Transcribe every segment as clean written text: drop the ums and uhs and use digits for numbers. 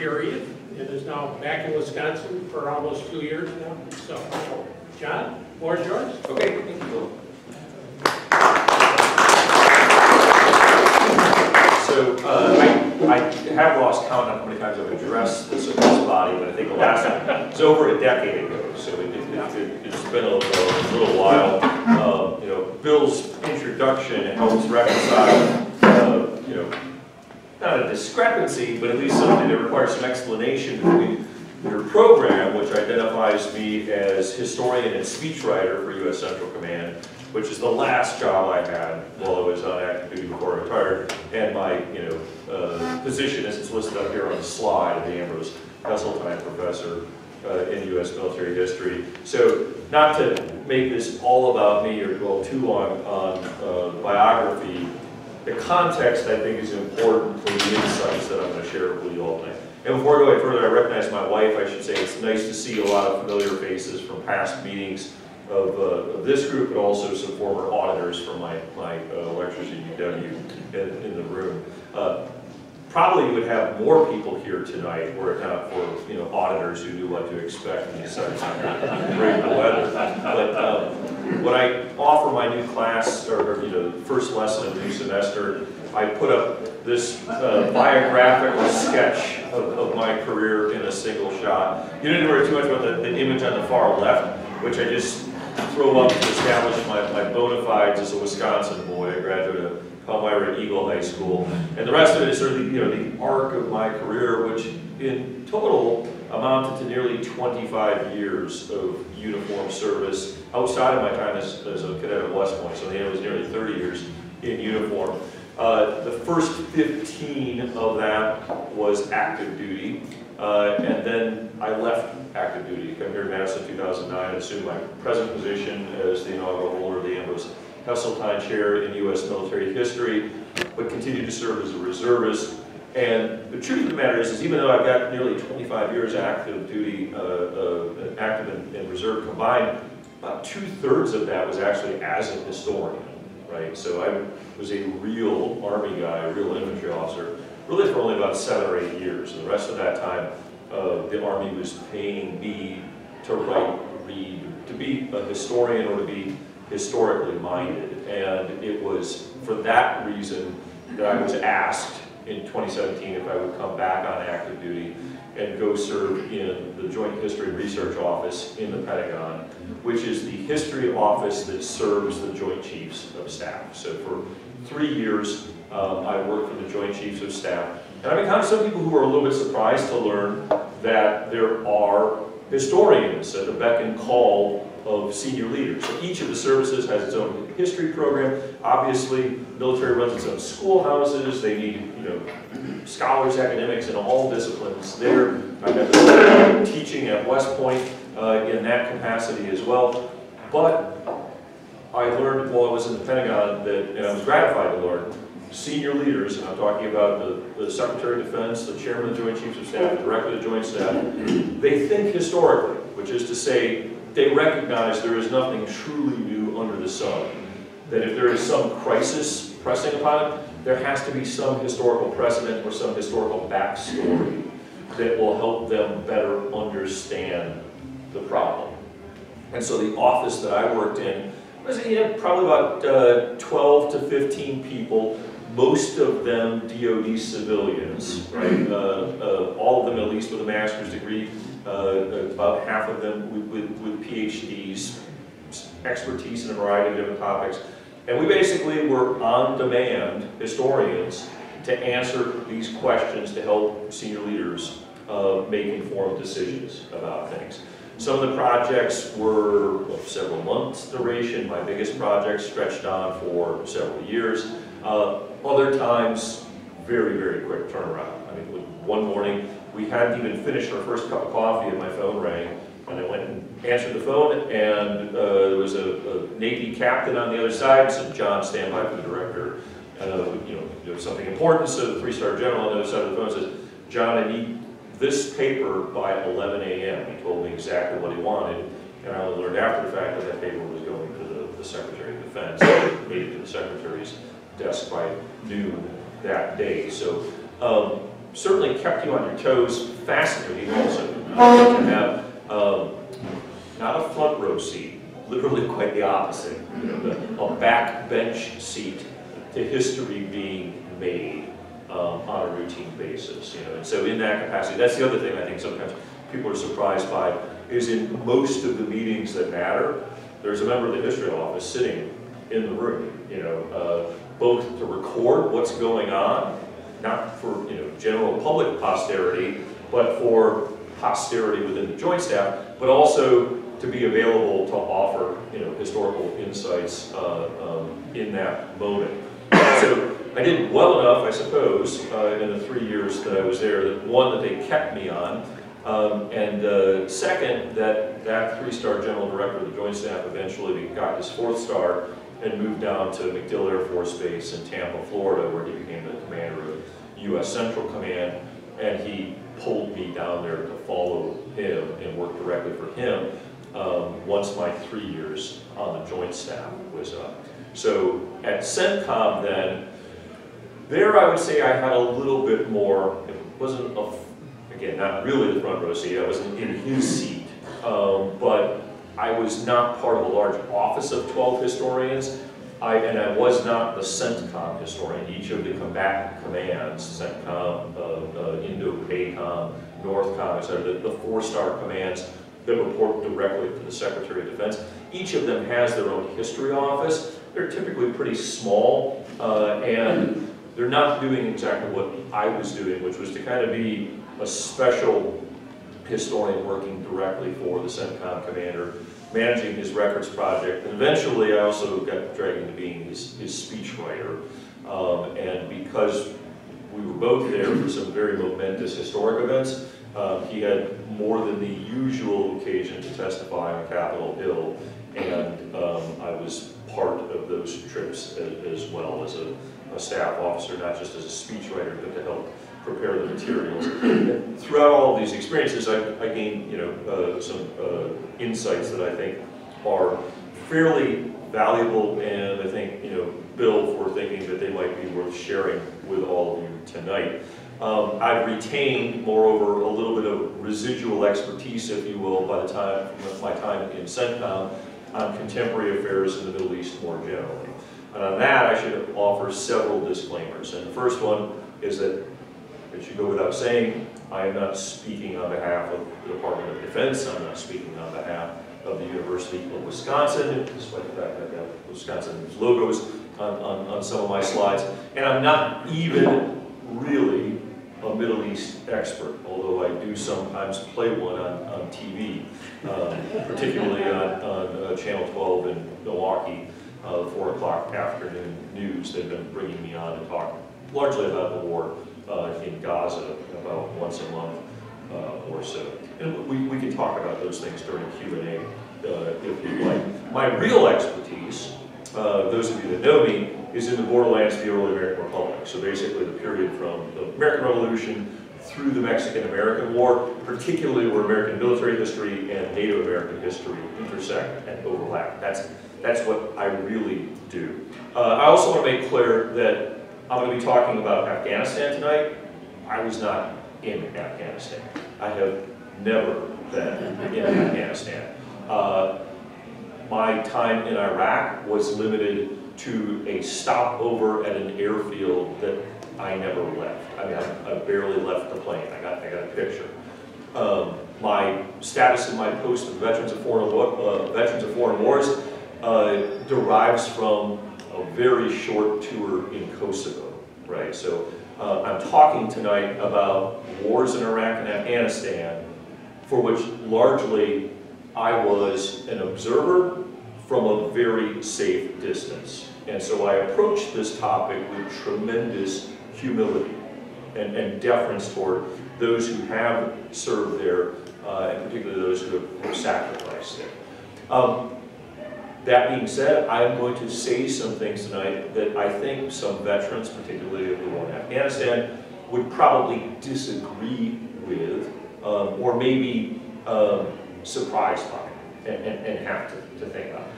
period, and is now back in Wisconsin for almost 2 years now. So, John, floor is yours. Okay, thank you, Bill. So I have lost count on how many times I've addressed this body, but I think the last time was over a decade ago. So it's been a little while. You know, Bill's introduction helps reconcile, you know, not a discrepancy, but at least something that requires some explanation between your program, which identifies me as historian and speechwriter for U.S. Central Command, which is the last job I had while I was on active duty before I retired, and my position as it's listed up here on the slide, the Ambrose Heseltine Professor in U.S. military history. So not to make this all about me or dwell too long on biography, the context I think is important for the insights that I'm going to share with you all tonight. And before I go any further, I recognize my wife. I should say it's nice to see a lot of familiar faces from past meetings of this group, but also some former auditors from my lectures at UW in the room. Probably would have more people here tonight were it not for auditors who knew what to expect and decided to brave the weather. But when I offer my new class or first lesson of the new semester, I put up this biographical sketch of my career in a single shot. You didn't worry too much about the image on the far left, which I just throw up to establish my bona fides as a Wisconsin boy. I graduated of Palmyra Eagle High School, and the rest of it is sort of the arc of my career, which in total amounted to nearly 25 years of uniform service outside of my time as a cadet at West Point. So it was nearly 30 years in uniform. The first 15 of that was active duty, and then I left active duty, come here to Madison in 2009, assumed my present position as the inaugural holder of the Ambrose Heseltine Chair in U.S. military history, but continued to serve as a reservist. And the truth of the matter is even though I've got nearly 25 years active duty, active and reserve combined, about 2/3 of that was actually as an historian, right? So I was a real Army guy, a real infantry officer, really for only about 7 or 8 years. And the rest of that time, the Army was paying me to write, read, to be a historian or to be historically minded. And it was for that reason that I was asked in 2017 if I would come back on active duty and go serve in the Joint History Research Office in the Pentagon, which is the history office that serves the Joint Chiefs of Staff. So for 3 years, I worked for the Joint Chiefs of Staff. And I've encountered some people who are a little bit surprised to learn that there are historians at the beck and call of senior leaders. So each of the services has its own history program. Obviously, military runs its own schoolhouses. They need, scholars, academics in all disciplines there. I've been teaching at West Point in that capacity as well. But I learned while I was in the Pentagon that, and I was gratified to learn, senior leaders, and I'm talking about the Secretary of Defense, the Chairman of the Joint Chiefs of Staff, the Director of the Joint Staff, they think historically, which is to say, they recognize there is nothing truly new under the sun. That if there is some crisis pressing upon it, there has to be some historical precedent or some historical backstory that will help them better understand the problem. And so the office that I worked in was probably about 12 to 15 people, most of them DoD civilians, right? All of them at least with a master's degree. About half of them with PhDs, expertise in a variety of different topics. And we basically were on-demand historians to answer these questions to help senior leaders make informed decisions about things. Some of the projects were several months duration. My biggest project stretched on for several years. Other times, very, very quick turnaround. I mean, one morning, we hadn't even finished our first cup of coffee and my phone rang. And I went and answered the phone, and there was a Navy captain on the other side. Said, "John, stand by for the director. Something important." So the 3-star general on the other side of the phone says, "John, I need this paper by 11 a.m. He told me exactly what he wanted, and I only learned after the fact that that paper was going to the Secretary of Defense. It made it to the Secretary's desk by noon that day. So certainly kept you on your toes, fascinating also. To have not a front row seat, literally quite the opposite, you know, a back bench seat to history being made on a routine basis. You know, and so in that capacity, that's the other thing I think sometimes people are surprised by, is in most of the meetings that matter, there's a member of the history office sitting in the room, you know, both to record what's going on, not for, you know, general public posterity, but for posterity within the joint staff, but also to be available to offer, you know, historical insights in that moment. So I did well enough, I suppose, in the 3 years that I was there, that one, that they kept me on, and second, that 3-star general director of the Joint Staff eventually got his 4th star and moved down to MacDill Air Force Base in Tampa, Florida, where he became the commander of U.S. Central Command, and he pulled me down there to follow him and work directly for him once my 3 years on the Joint Staff was up. So at CENTCOM then, there I would say I had a little bit more, it wasn't, again, not really the front row seat, I wasn't in his seat, but I was not part of a large office of 12 historians, and I was not the CENTCOM historian. Each of the combatant commands, CENTCOM, Indo-PACOM, NORTHCOM, etc., the 4-star commands that report directly to the Secretary of Defense, each of them has their own history office. They're typically pretty small, and they're not doing exactly what I was doing, which was to kind of be a special historian working directly for the CENTCOM commander, managing his records project. And eventually I also got dragged into being his speechwriter. And because we were both there for some very momentous historic events, he had more than the usual occasion to testify on Capitol Hill. And I was part of those trips as well as a staff officer, not just as a speechwriter, but to help prepare the materials. And throughout all of these experiences, I gained, you know, some insights that I think are fairly valuable, and I think, you know, Bill, for thinking that they might be worth sharing with all of you tonight. I've retained, moreover, a little bit of residual expertise, if you will, by the time of my time in CENTCOM on contemporary affairs in the Middle East more generally. And on that, I should offer several disclaimers. And the first one is that it should go without saying, I am not speaking on behalf of the Department of Defense. I'm not speaking on behalf of the University of Wisconsin, despite the fact that I've got Wisconsin's logos on some of my slides. And I'm not even really a Middle East expert, although I do sometimes play one on TV, particularly on Channel 12 in Milwaukee, the 4 o'clock afternoon news. They've been bringing me on to talk largely about the war in Gaza about once a month or so. And we can talk about those things during Q&A if you'd like. My real expertise, those of you that know me, is in the borderlands of the early American Republic. So basically the period from the American Revolution through the Mexican-American War, particularly where American military history and Native American history intersect and overlap. That's what I really do. I also want to make clear that I'm going to be talking about Afghanistan tonight. I was not in Afghanistan. I have never been in Afghanistan. My time in Iraq was limited to a stopover at an airfield that I never left. I mean, I barely left the plane. I got a picture. My status in my post of Veterans of Foreign Wars derives from a very short tour in Kosovo, right? So I'm talking tonight about wars in Iraq and Afghanistan, for which largely I was an observer from a very safe distance. And so I approached this topic with tremendous humility and deference toward those who have served there, and particularly those who have sacrificed there. That being said, I am going to say some things tonight that I think some veterans, particularly of the war in Afghanistan, would probably disagree with, or maybe surprised by, and have to think about.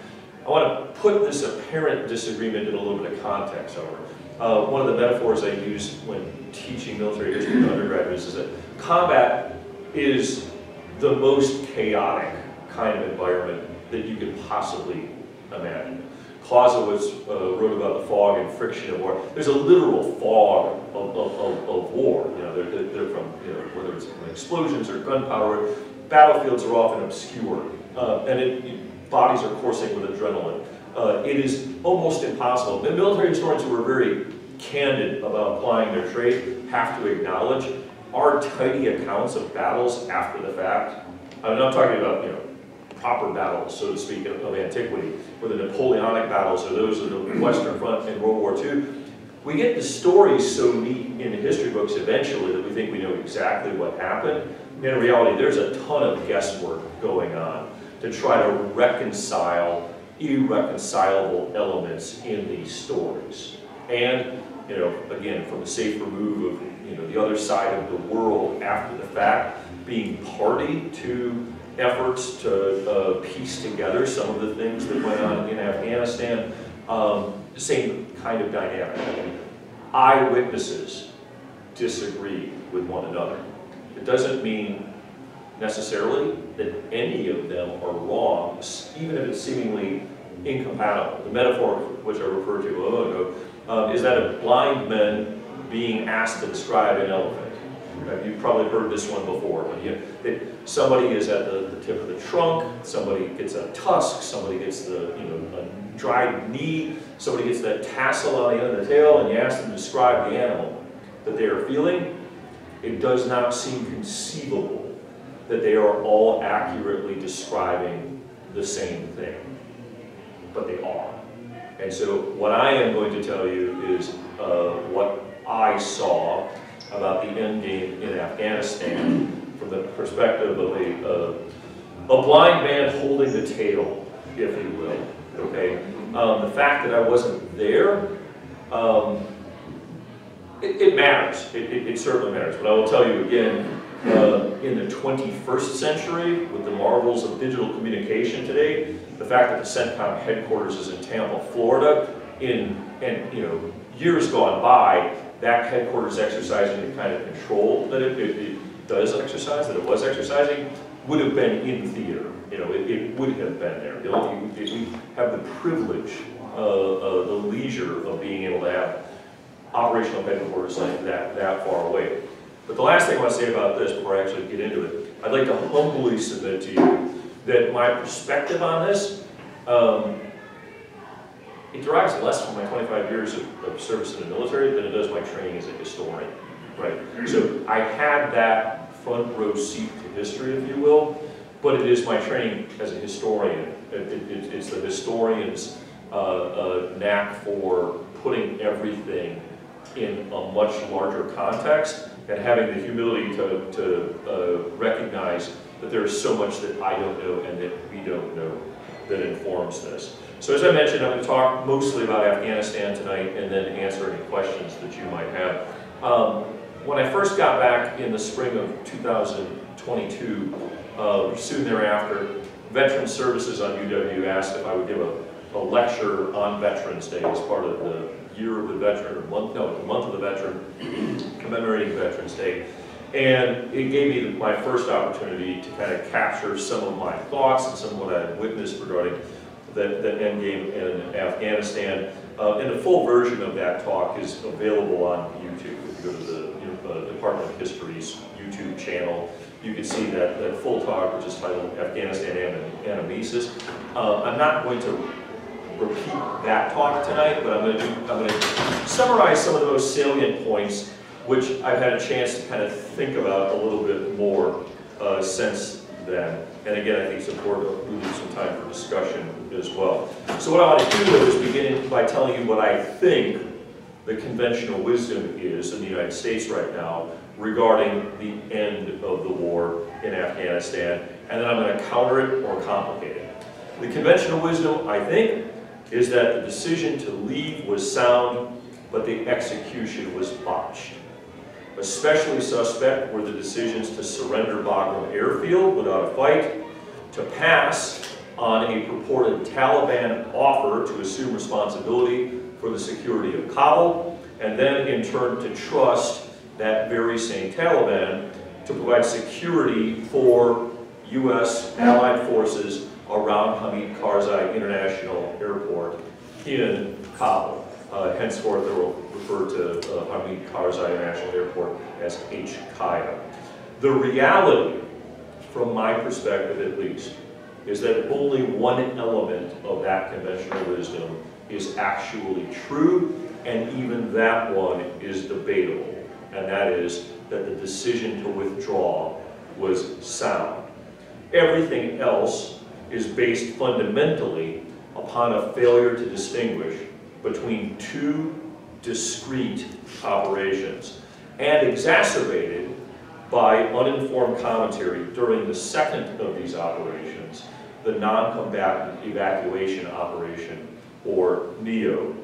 I want to put this apparent disagreement in a little bit of context, however. one of the metaphors I use when teaching military history to undergraduates is that combat is the most chaotic kind of environment that you could possibly imagine. Clausewitz wrote about the fog and friction of war. There's a literal fog of war. You know, they're from, you know, whether it's from explosions or gunpowder. Battlefields are often obscure, and bodies are coursing with adrenaline. It is almost impossible. The military historians who are very candid about applying their trade have to acknowledge our tidy accounts of battles after the fact. I'm not talking about, you know, proper battles, so to speak, of antiquity, or the Napoleonic battles, or those of the Western Front in World War II. We get the stories so neat in the history books eventually that we think we know exactly what happened. In reality, there's a ton of guesswork going on to try to reconcile irreconcilable elements in these stories. And, you know, again, from the safe remove of, you know, the other side of the world after the fact, being party to efforts to piece together some of the things that went on in Afghanistan, same kind of dynamic. Eyewitnesses disagree with one another. It doesn't mean necessarily that any of them are wrong, even if it's seemingly incompatible. The metaphor which I referred to a moment ago is that of blind men being asked to describe an elephant. You've probably heard this one before. When somebody is at the tip of the trunk, somebody gets a tusk, somebody gets the, you know, a dried knee, somebody gets that tassel on the end of the tail, and you ask them to describe the animal that they are feeling. It does not seem conceivable that they are all accurately describing the same thing, but they are. And so what I am going to tell you is what I saw about the end game in Afghanistan from the perspective of a blind man holding the tail, if you will, okay? The fact that I wasn't there, it matters. It certainly matters. But I will tell you again, in the 21st century, with the marvels of digital communication today, the fact that the CENTCOM headquarters is in Tampa, Florida, and you know, years gone by, that headquarters exercising the kind of control that it does exercise, that it was exercising, would have been in theater. You know, it would have been there. You know, we have the privilege, the leisure of being able to have operational headquarters like that far away. But the last thing I want to say about this before I actually get into it, I'd like to humbly submit to you that my perspective on this, it derives less from my 25 years of service in the military than it does my training as a historian, right? So I had that front row seat to history, if you will, but it is my training as a historian. It's the historian's knack for putting everything in a much larger context and having the humility to recognize that there is so much that I don't know and that we don't know that informs this. So as I mentioned, I'm going to talk mostly about Afghanistan tonight and then answer any questions that you might have. When I first got back in the spring of 2022, soon thereafter, Veteran Services on UW asked if I would give a lecture on Veterans Day as part of the Year of the Veteran, or the Month of the Veteran, commemorating Veterans Day. And it gave me my first opportunity to kind of capture some of my thoughts and some of what I had witnessed regarding the end game in Afghanistan. And the full version of that talk is available on YouTube. If you go to the Department of History's YouTube channel, you can see that full talk, which is titled Afghanistan Anamnesis. I'm not going to repeat that talk tonight, but I'm going to summarize some of the most salient points which I've had a chance to kind of think about a little bit more since then. And again, I think it's important to leave some time for discussion as well. So what I want to do though is begin by telling you what I think the conventional wisdom is in the United States right now regarding the end of the war in Afghanistan, and then I'm going to counter it or complicate it. The conventional wisdom, I think, is that the decision to leave was sound, but the execution was botched. Especially suspect were the decisions to surrender Bagram Airfield without a fight, to pass on a purported Taliban offer to assume responsibility for the security of Kabul, and then in turn to trust that very same Taliban to provide security for U.S. allied forces around Hamid Karzai International Airport in Kabul. Henceforth, they will refer to Hamid Karzai International Airport as HKIA. The reality, from my perspective at least, is that only one element of that conventional wisdom is actually true, and even that one is debatable, and that is that the decision to withdraw was sound. Everything else is based fundamentally upon a failure to distinguish between two discrete operations, and exacerbated by uninformed commentary during the second of these operations, the non-combatant evacuation operation, or NEO.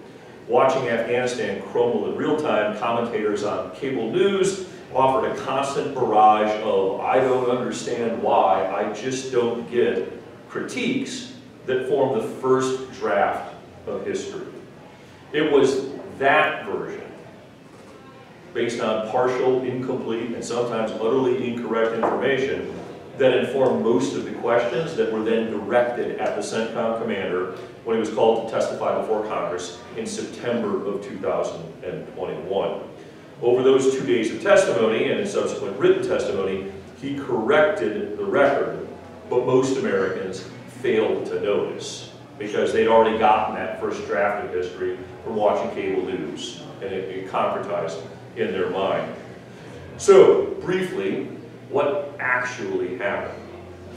Watching Afghanistan crumble in real time, commentators on cable news offered a constant barrage of "I don't understand why, I just don't get" critiques that formed the first draft of history. It was that version, based on partial, incomplete, and sometimes utterly incorrect information, that informed most of the questions that were then directed at the CENTCOM commander when he was called to testify before Congress in September of 2021. Over those 2 days of testimony and in subsequent written testimony, he corrected the record, but most Americans failed to notice because they'd already gotten that first draft of history from watching cable news, and it concretized in their mind. So, briefly, what actually happened?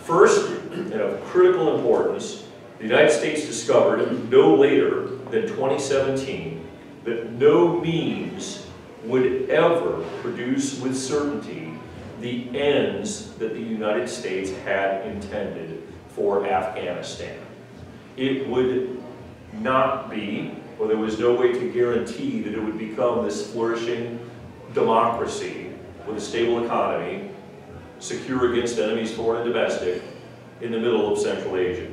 First, and of critical importance, the United States discovered no later than 2017 that no means would ever produce with certainty the ends that the United States had intended for Afghanistan. It would not be, or there was no way to guarantee that it would become this flourishing democracy with a stable economy, secure against enemies foreign and domestic, in the middle of Central Asia.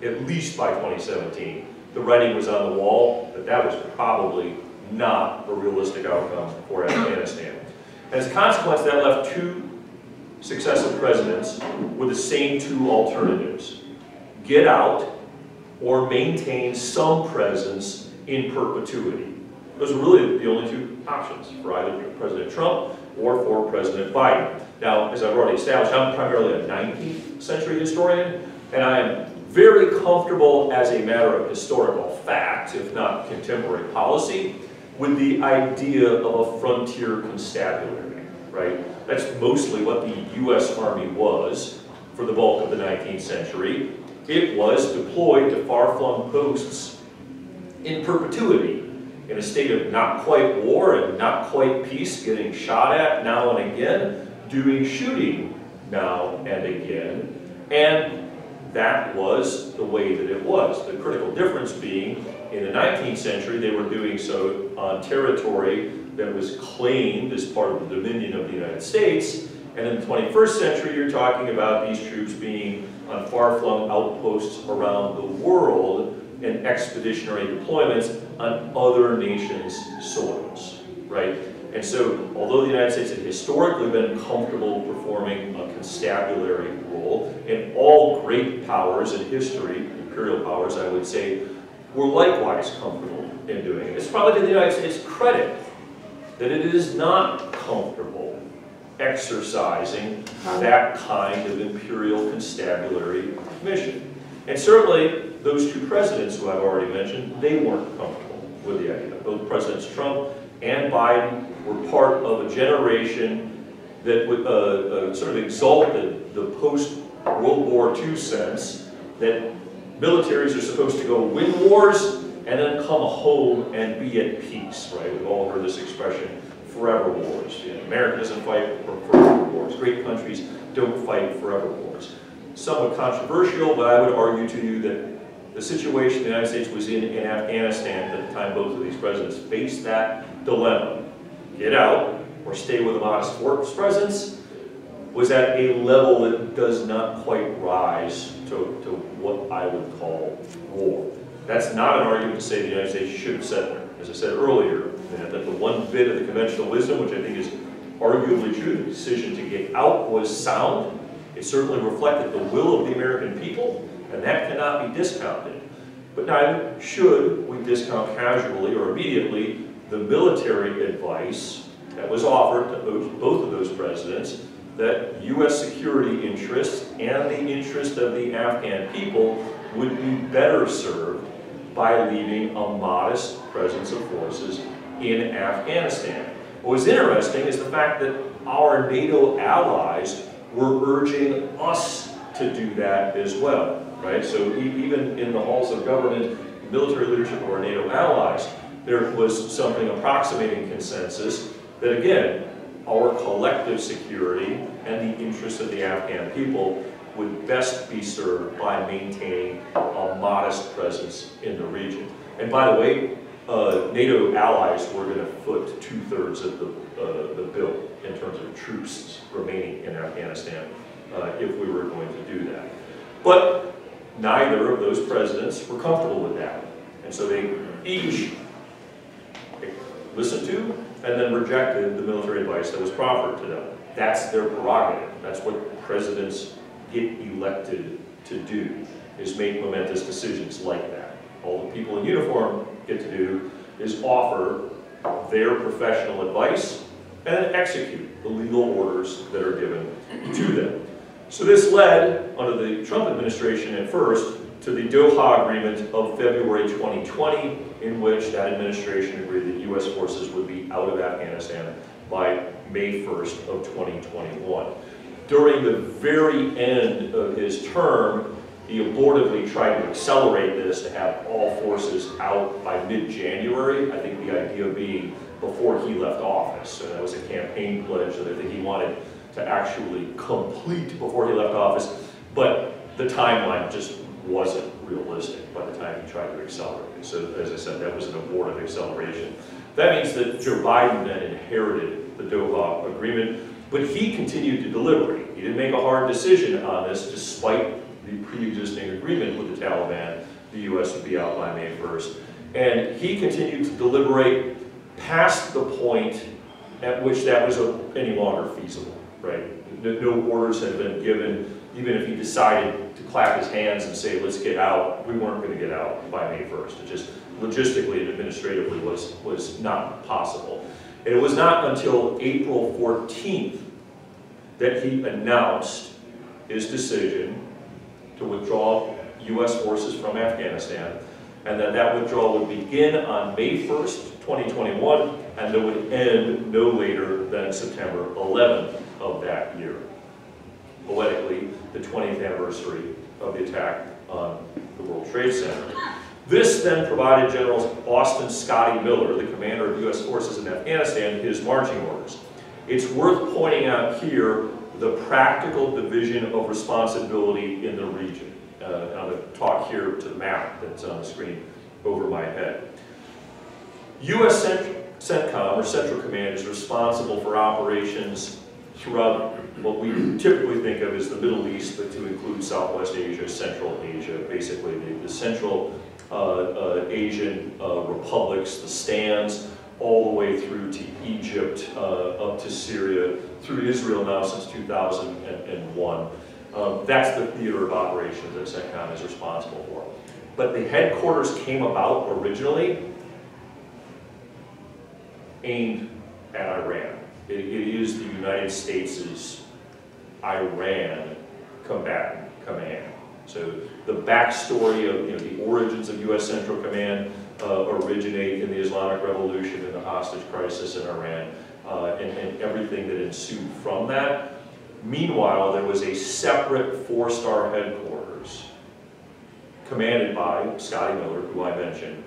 At least by 2017, the writing was on the wall that that was probably not a realistic outcome for Afghanistan. As a consequence, that left two successive presidents with the same two alternatives: get out or maintain some presence in perpetuity. Those are really the only two options for either President Trump or for President Biden. Now, as I've already established, I'm primarily a 19th century historian, and I am very comfortable as a matter of historical fact, if not contemporary policy, with the idea of a frontier constabulary, right? That's mostly what the U.S. Army was for the bulk of the 19th century. It was deployed to far-flung posts in perpetuity, in a state of not quite war and not quite peace, getting shot at now and again, doing shooting now and again, and that was the way that it was. The critical difference being, in the 19th century, they were doing so on territory that was claimed as part of the dominion of the United States, and in the 21st century, you're talking about these troops being on far-flung outposts around the world and expeditionary deployments on other nations' soils, right? And so, although the United States had historically been comfortable performing a constabulary role, and all great powers in history, imperial powers, I would say, were likewise comfortable in doing it. It's probably to the United States' credit that it is not comfortable exercising that kind of imperial constabulary mission. And certainly, those two presidents who I've already mentioned, they weren't comfortable with the idea. Both Presidents Trump and Biden were part of a generation that sort of exalted the post-World War II sense that militaries are supposed to go win wars and then come home and be at peace, right? We've all heard this expression, forever wars. You know, America doesn't fight for forever wars. Great countries don't fight forever wars. Somewhat controversial, but I would argue to you that the situation the United States was in Afghanistan at the time both of these presidents faced that dilemma, get out or stay with a modest force presence, was at a level that does not quite rise to what I would call war. That's not an argument to say the United States should have said there. as I said earlier, that the one bit of the conventional wisdom, which I think is arguably true, the decision to get out was sound. It certainly reflected the will of the American people, and that cannot be discounted. But neither should we discount casually or immediately the military advice that was offered to both of those presidents, that U.S. security interests and the interest of the Afghan people would be better served by leaving a modest presence of forces in Afghanistan. What was interesting is the fact that our NATO allies were urging us to do that as well, right? So even in the halls of government, military leadership of our NATO allies, there was something approximating consensus that, again, our collective security and the interests of the Afghan people would best be served by maintaining a modest presence in the region. And by the way, NATO allies were going to foot 2/3 of the bill in terms of troops remaining in Afghanistan if we were going to do that. But neither of those presidents were comfortable with that. And so they each listened to and then rejected the military advice that was proffered to them. That's their prerogative. That's what presidents get elected to do, is make momentous decisions like that. All the people in uniform get to do is offer their professional advice and then execute the legal orders that are given to them. So this led, under the Trump administration at first, to the Doha Agreement of February 2020, in which that administration agreed that U.S. forces would be out of Afghanistan by May 1st of 2021. During the very end of his term, he abortively tried to accelerate this to have all forces out by mid-January, I think the idea being before he left office. So that was a campaign pledge that I think he wanted to actually complete before he left office, but the timeline just wasn't realistic by the time he tried to accelerate it. So as I said, that was an abortive acceleration. That means that Joe Biden then inherited the Doha Agreement, but he continued to deliberate. He didn't make a hard decision on this despite the pre-existing agreement with the Taliban. The U.S. would be out by May 1st. And he continued to deliberate past the point at which that was any longer feasible, right? No orders had been given. Even if he decided to clap his hands and say, let's get out, we weren't going to get out by May 1st. It just logistically and administratively was not possible. And it was not until April 14th that he announced his decision to withdraw U.S. forces from Afghanistan, and that withdrawal would begin on May 1st, 2021, and it would end no later than September 11th of that year. Poetically, the 20th anniversary of the attack on the World Trade Center. This then provided General Austin Scotty Miller, the commander of U.S. forces in Afghanistan, his marching orders. It's worth pointing out here the practical division of responsibility in the region. I'm going to talk here to the map that's on the screen over my head. U.S. CENTCOM, or Central Command, is responsible for operations throughout what we typically think of as the Middle East, but to include Southwest Asia, Central Asia, basically the Central Asian republics, the stands, all the way through to Egypt, up to Syria, through Israel now since 2001. That's the theater of operations that CENTCOM is responsible for. But the headquarters came about originally aimed at Iran. It is the United States' Iran combatant command. So the backstory of the origins of U.S. Central Command originate in the Islamic Revolution and the hostage crisis in Iran and everything that ensued from that. Meanwhile, there was a separate four-star headquarters commanded by Scotty Miller, who I mentioned,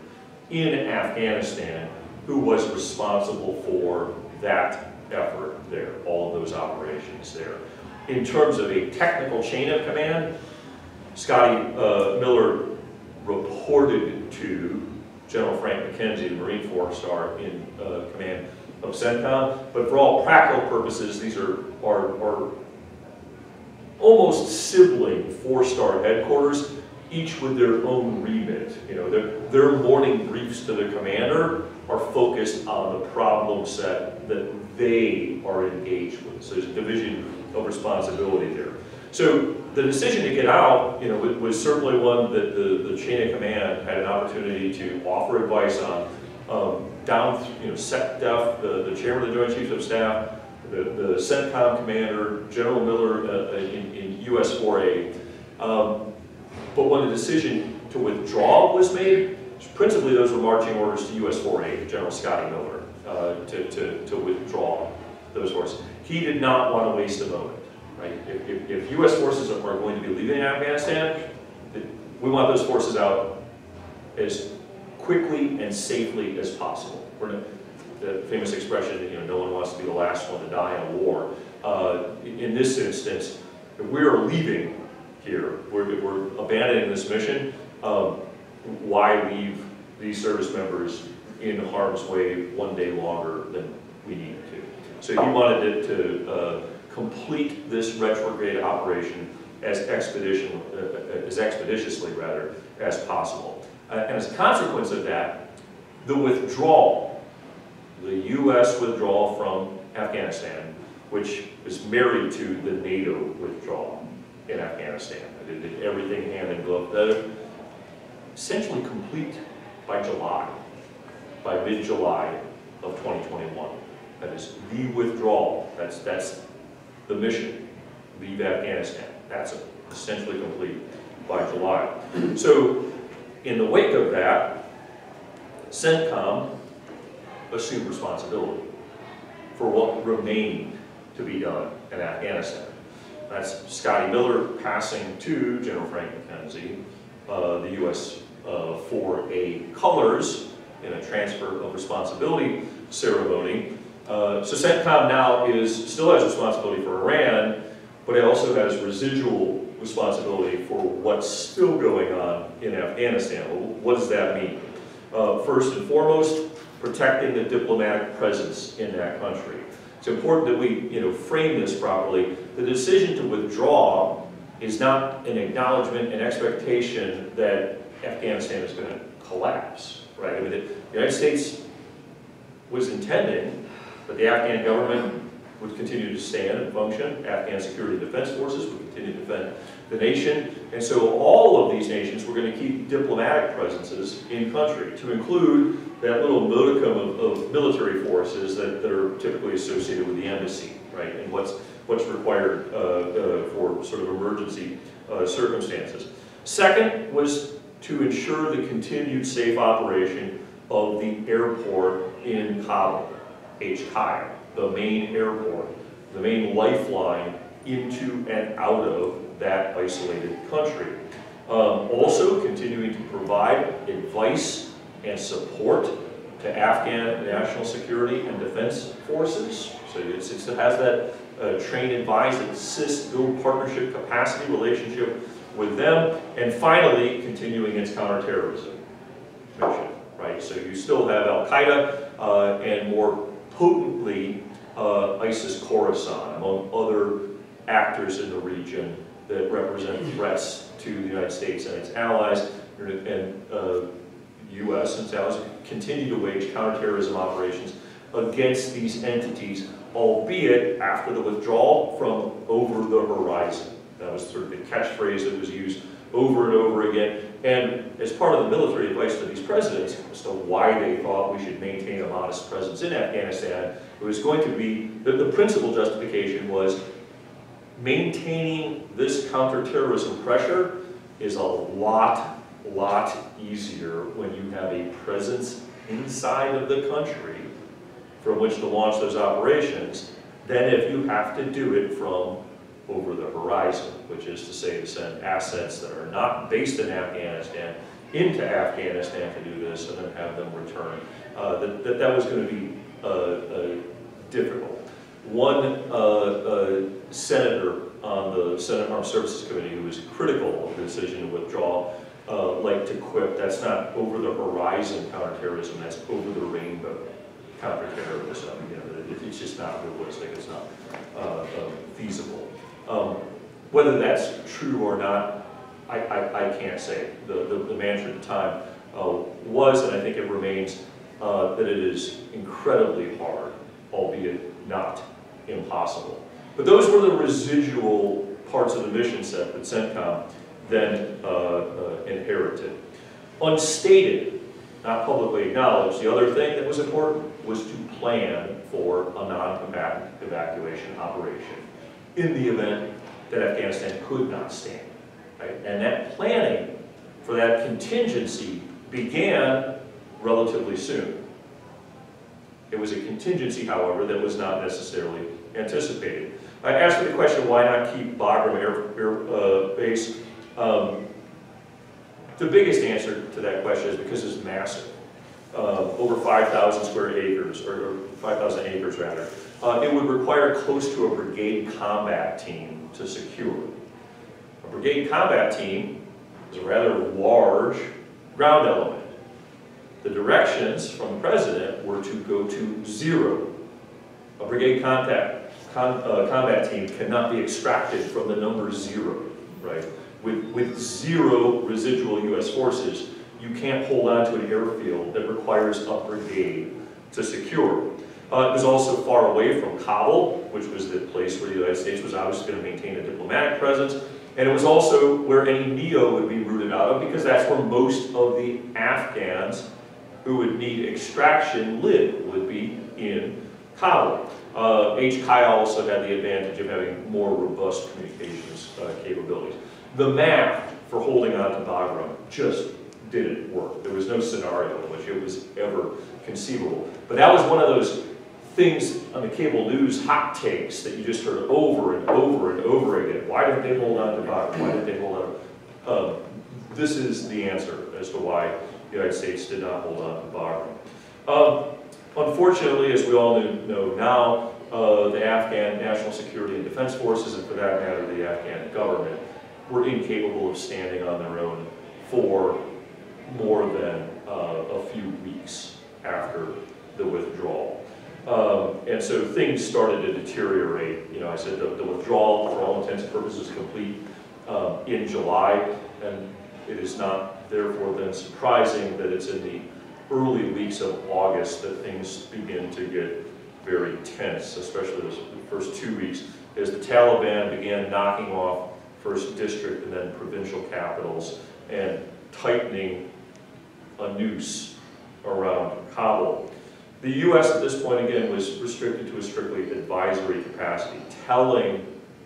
in Afghanistan, who was responsible for that effort there, all of those operations there. In terms of a technical chain of command, Scotty Miller reported to General Frank McKenzie, the Marine four-star in command of CENTCOM, but for all practical purposes, these are almost sibling four-star headquarters, each with their own remit. Their morning briefs to the commander are focused on the problem set that they are engaged with. So there's a division of responsibility there. So the decision to get out, was certainly one that the chain of command had an opportunity to offer advice on. SecDef, the chairman of the Joint Chiefs of Staff, the CENTCOM commander, General Miller in US 4A. But when the decision to withdraw was made, principally those were marching orders to US 4A, General Scotty Miller, to withdraw those forces. He did not want to waste a moment. Right? If U.S. forces are going to be leaving Afghanistan, we want those forces out as quickly and safely as possible. The famous expression, no one wants to be the last one to die in a war. In this instance, if we are leaving here, we're abandoning this mission, why leave these service members in harm's way one day longer than we need to? So he wanted it to complete this retrograde operation as expeditiously as possible. And as a consequence of that, the withdrawal, the U.S. withdrawal from Afghanistan, which is married to the NATO withdrawal in Afghanistan, they did everything hand in glove, essentially complete by mid-July of 2021. That is the withdrawal. That's the mission. Leave Afghanistan. That's essentially complete by July. So, in the wake of that, CENTCOM assumed responsibility for what remained to be done in Afghanistan. That's Scotty Miller passing to General Frank McKenzie the U.S. 4A colors in a transfer of responsibility ceremony. So CENTCOM now still has responsibility for Iran, but it also has residual responsibility for what's still going on in Afghanistan. Well, what does that mean? First and foremost, protecting the diplomatic presence in that country. It's important that we frame this properly. The decision to withdraw is not an acknowledgement and expectation that Afghanistan is going to collapse, right? I mean, the United States was intending that the Afghan government would continue to stand and function. Afghan security and defense forces would continue to defend the nation. And so all of these nations were going to keep diplomatic presences in country, to include that little modicum of military forces that are typically associated with the embassy, right? And what's required for sort of emergency circumstances. Second was to ensure the continued safe operation of the airport in Kabul, HKI, the main airport, the main lifeline into and out of that isolated country. Also continuing to provide advice and support to Afghan national security and defense forces. So it has that train, advise, assist, build partnership capacity relationship with them, and finally continuing its counterterrorism mission, right? So you still have Al-Qaeda and more potently ISIS Khorasan, among other actors in the region that represent threats to the United States and its allies, and U.S. and its allies continue to wage counterterrorism operations against these entities, albeit after the withdrawal from over the horizon. That was sort of the catchphrase that was used over and over again. And as part of the military advice to these presidents as to why they thought we should maintain a modest presence in Afghanistan, it was going to be, the principal justification was maintaining this counterterrorism pressure is a lot easier when you have a presence inside of the country from which to launch those operations than if you have to do it from over the horizon, which is to say to send assets that are not based in Afghanistan into Afghanistan to do this and then have them return. That was going to be difficult. One senator on the Senate Armed Services Committee who was critical of the decision to withdraw liked to quip, that's not over the horizon counterterrorism, that's over the rainbow counterterrorism. It's just not realistic, it's not feasible. Whether that's true or not, I can't say. The mantra at the time was, and I think it remains, that it is incredibly hard, albeit not impossible. But those were the residual parts of the mission set that CENTCOM then inherited. Unstated, not publicly acknowledged, the other thing that was important was to plan for a non-combatant evacuation operation in the event that Afghanistan could not stand. Right? And that planning for that contingency began relatively soon. It was a contingency, however, that was not necessarily anticipated. I asked the question, why not keep Bagram Air Base? The biggest answer to that question is because it's massive. Over 5,000 square acres, or 5,000 acres rather. It would require close to a brigade combat team to secure. A brigade combat team is a rather large ground element. The directions from the president were to go to 0. A brigade combat team cannot be extracted from the number 0, right? With 0 residual U.S. forces, you can't hold on to an airfield that requires a brigade to secure. It was also far away from Kabul, which was the place where the United States was obviously going to maintain a diplomatic presence, and it was also where any NEO would be rooted out of, because that's where most of the Afghans who would need extraction would be in Kabul. HKI also had the advantage of having more robust communications capabilities. The math for holding on to Bagram just didn't work. There was no scenario in which it was ever conceivable. But that was one of those things on the cable news, hot takes, that you just heard over and over and over again. Why didn't they hold on to Bagram? Why didn't they hold on? This is the answer as to why the United States did not hold on to Bagram. Unfortunately, as we all know now, the Afghan National Security and Defense Forces, and for that matter, the Afghan government, were incapable of standing on their own for more than a few weeks after the withdrawal. And so things started to deteriorate. You know, I said the withdrawal, for all intents and purposes, complete in July, and it is not therefore then surprising that it's in the early weeks of August that things begin to get very tense, especially the first 2 weeks, as the Taliban began knocking off first district and then provincial capitals and tightening a noose around Kabul. The U.S. at this point, again, was restricted to a strictly advisory capacity, telling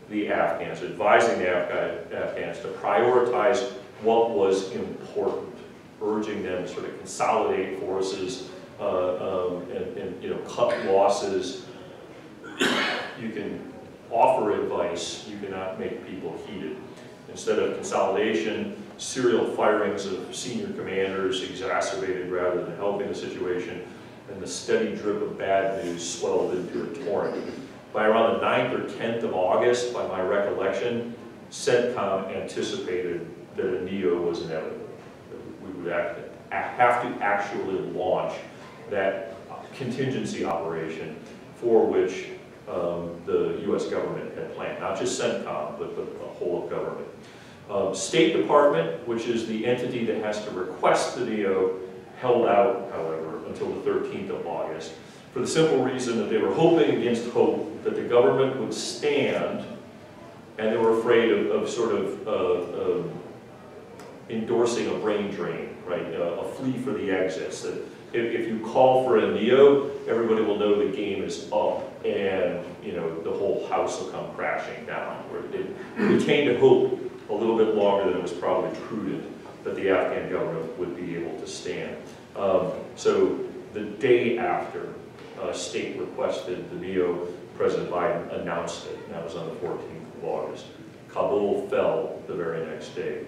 the Afghans, advising the Afghans to prioritize what was important, urging them to sort of consolidate forces and you know, cut losses. You can offer advice, you cannot make people heeded. Instead of consolidation, serial firings of senior commanders exacerbated rather than helping the situation, and the steady drip of bad news swelled into a torrent. By around the 9th or 10th of August, by my recollection, CENTCOM anticipated that a NEO was inevitable. We would have to actually launch that contingency operation for which the U.S. government had planned, not just CENTCOM, but the whole of government. State Department, which is the entity that has to request the NEO, held out, however, until the 13th of August, for the simple reason that they were hoping against hope that the government would stand, and they were afraid of sort of endorsing a brain drain, right? A flea for the exits. That if you call for a NEO, everybody will know the game is up, and you know the whole house will come crashing down. Where it retained a hope a little bit longer than it was probably prudent that the Afghan government would be able to stand. So the day after state requested the NEO, President Biden announced it, and that was on the 14th of August. Kabul fell the very next day.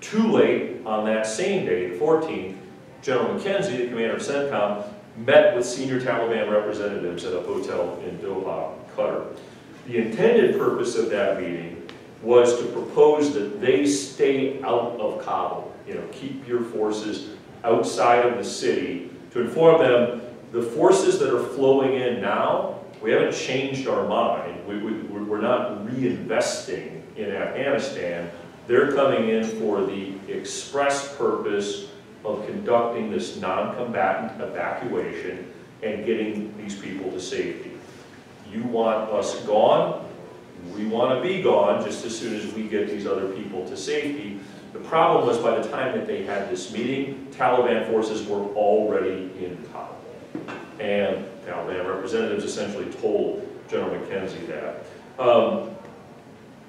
Too late, on that same day, the 14th, General McKenzie, the commander of CENTCOM, met with senior Taliban representatives at a hotel in Doha, Qatar. The intended purpose of that meeting was to propose that they stay out of Kabul, you know, keep your forces outside of the city, to inform them the forces that are flowing in now, we haven't changed our mind. We're not reinvesting in Afghanistan. They're coming in for the express purpose of conducting this non-combatant evacuation and getting these people to safety. You want us gone, we want to be gone just as soon as we get these other people to safety. The problem was by the time that they had this meeting, Taliban forces were already in Kabul. And Taliban representatives essentially told General McKenzie that.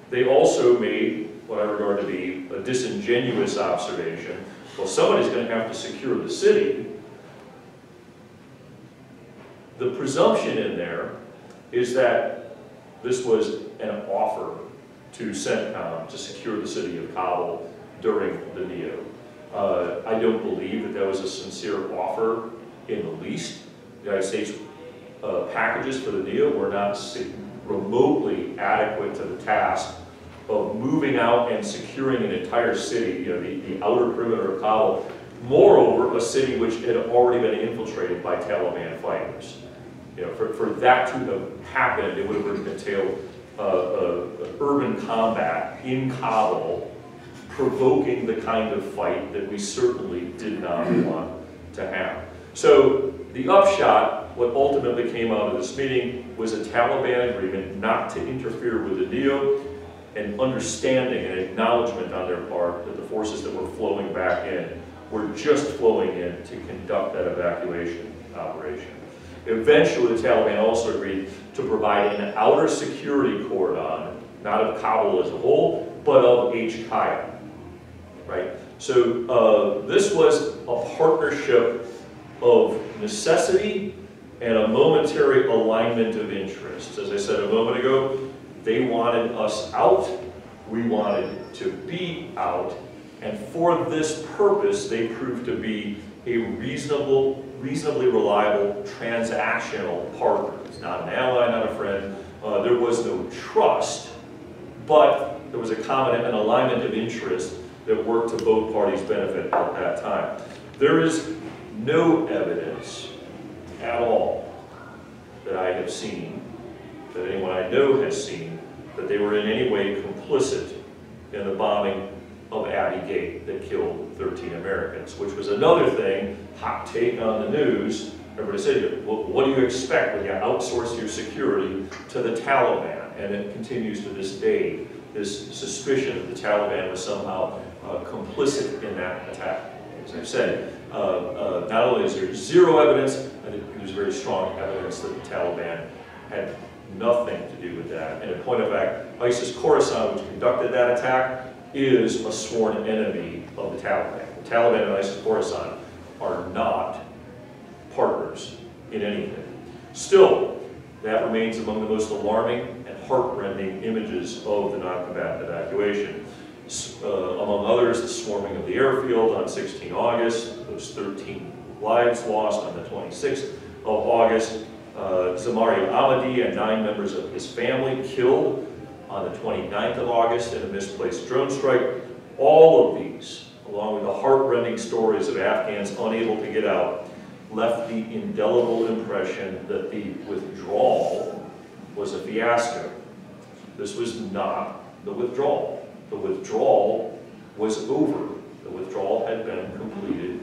They also made what I regard to be a disingenuous observation. Well, somebody's going to have to secure the city. The presumption in there is that this was an offer to CENTCOM to secure the city of Kabul during the NEO. I don't believe that that was a sincere offer in the least. The United States packages for the NEO were not remotely adequate to the task of moving out and securing an entire city, the outer perimeter of Kabul. Moreover, a city which had already been infiltrated by Taliban fighters. For that to have happened, it would have entailed urban combat in Kabul, provoking the kind of fight that we certainly did not want to have. So the upshot, what ultimately came out of this meeting, was a Taliban agreement not to interfere with the NEO, and understanding and acknowledgement on their part that the forces that were flowing back in were just flowing in to conduct that evacuation operation. Eventually, the Taliban also agreed to provide an outer security cordon, not of Kabul as a whole, but of HKIA, right? So this was a partnership of necessity and a momentary alignment of interests. As I said a moment ago, they wanted us out, we wanted to be out, and for this purpose, they proved to be a reasonably reliable transactional partner. It's not an ally, not a friend. There was no trust, but there was a common an alignment of interest that worked to both parties' benefit at that time. There is no evidence at all that I have seen, that anyone I know has seen, that they were in any way complicit in the bombing of Abbey Gate that killed 13 Americans, which was another thing, hot take on the news. Everybody said, well, what do you expect when you outsource your security to the Taliban? And it continues to this day, this suspicion that the Taliban was somehow complicit in that attack. As I've said, not only is there zero evidence, I think there's very strong evidence that the Taliban had nothing to do with that. And in point of fact, ISIS Khorasan, which conducted that attack, is a sworn enemy of the Taliban. The Taliban and ISIS Khorasan are not partners in anything. Still, that remains among the most alarming and heart-rending images of the non-combatant evacuation. Among others, the swarming of the airfield on 16 August, those 13 lives lost on the 26th of August, Zamaria Ahmadi and 9 members of his family killed on the 29th of August in a misplaced drone strike. All of these, along with the heart-rending stories of Afghans unable to get out, left the indelible impression that the withdrawal was a fiasco. This was not the withdrawal. The withdrawal was over. The withdrawal had been completed